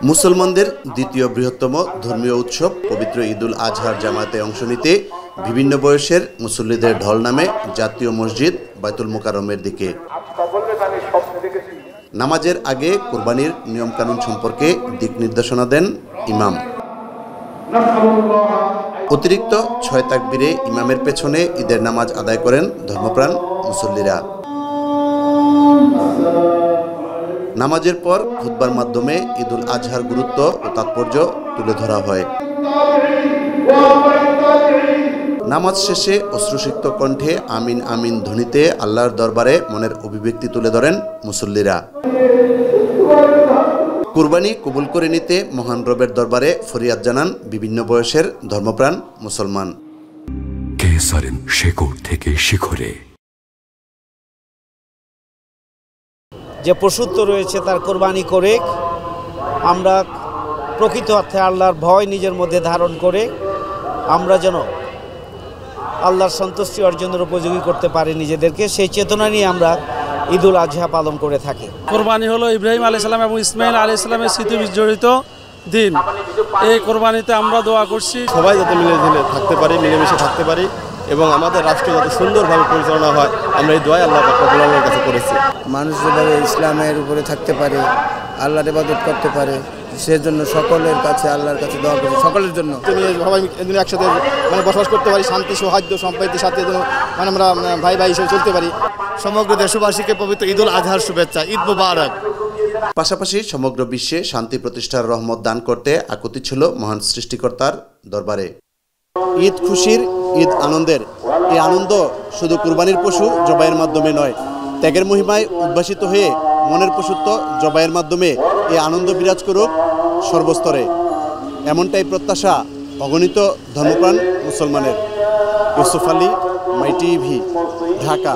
মুসলমানদের দ্বিতীয় বৃহত্তম ধর্মীয় উৎসব পবিত্র ঈদুল আজহার জামাতে অংশ নিতে বিভিন্ন বয়সের মুসল্লিদের ঢল নামে জাতীয় মসজিদ বাইতুল মোকাররমের দিকে। নামাজের আগে কুরবানির নিয়মকানুন সম্পর্কে দিক নির্দেশনা দেন ইমাম। অতিরিক্ত 6 তাকবীরে ইমামের পেছনে ঈদের নামাজ আদায় করেন ধর্মপ্রাণ মুসল্লিরা। নামাজের পর খুতবার মাধ্যমে ঈদুল আজহার গুরুত্ব ও তাৎপর্য তুলে ধরা হয়। নামাজ শেষে অশ্রুসিক্ত কণ্ঠে আমিন আমিন ধ্বনিতে আল্লাহর দরবারে মনের অভিব্যক্তি তুলে ধরেন মুসল্লিরা। কুরবানি কবুল করে নিতে মহান রবের দরবারে ফরিয়াদ জানান বিভিন্ন বয়সের ধর্মপ্রাণ মুসলমান। কেসারেন শেকড় থেকে শিখরে যে পশুত্ব রয়েছে তার কোরবানি করে আমরা প্রকৃত অর্থে আল্লাহর ভয় নিজের মধ্যে ধারণ করে আমরা যেন আল্লাহর সন্তুষ্টি অর্জনের উপযোগী করতে পারি নিজেদেরকে, সেই চেতনা নিয়ে আমরা ঈদুল আজহা পালন করে থাকি। কোরবানি হলো ইব্রাহিম আলাইহিস সালাম এবং ইসমাইল আলাইহিস সালামের স্মৃতি বিজড়িত দিন। এই কোরবানিতে আমরা দোয়া করছি সবাই যাতে মিলেমিশে থাকতে পারি, মিলেমিশে থাকতে পারি এবং আমাদের রাষ্ট্র যাতে সুন্দরভাবে পরিচালনা হয়, আমরা এই দোয়া আল্লাহ পাকের কাছে করেছি। মানুষ যেভাবে ইসলামের উপরে থাকতে পারে, আল্লাহর ইবাদত করতে পারে, সেজন্য সকলের কাছে আল্লাহর কাছে দোয়া করছি, সকলের জন্য সবাই একসাথে বসবাস করতে পারি, শান্তি সৌহার্দ্য সম্প্রীতির সাথে আমরা ভাই ভাই হিসেবে চলতে পারি। সমগ্র দেশবাসীকে পবিত্র ঈদুল আজহার শুভেচ্ছা, ঈদ মুবারক। পাশাপাশি সমগ্র বিশ্বে শান্তি প্রতিষ্ঠার রহমত দান করতে আকুতি ছিল মহান সৃষ্টিকর্তার দরবারে। ঈদ খুশির, ঈদ আনন্দের। এই আনন্দ শুধু কুরবানির পশু জবাইয়ের মাধ্যমে নয়, ত্যাগের মহিমায় উদ্ভাসিত হয়ে মনের পশুত্ব জবাইয়ের মাধ্যমে এই আনন্দ বিরাজ করুক সর্বস্তরে, এমনটাই প্রত্যাশা অগণিত ধর্মপ্রাণ মুসলমানের। ইউসুফ আলী, মাই টিভি, ঢাকা।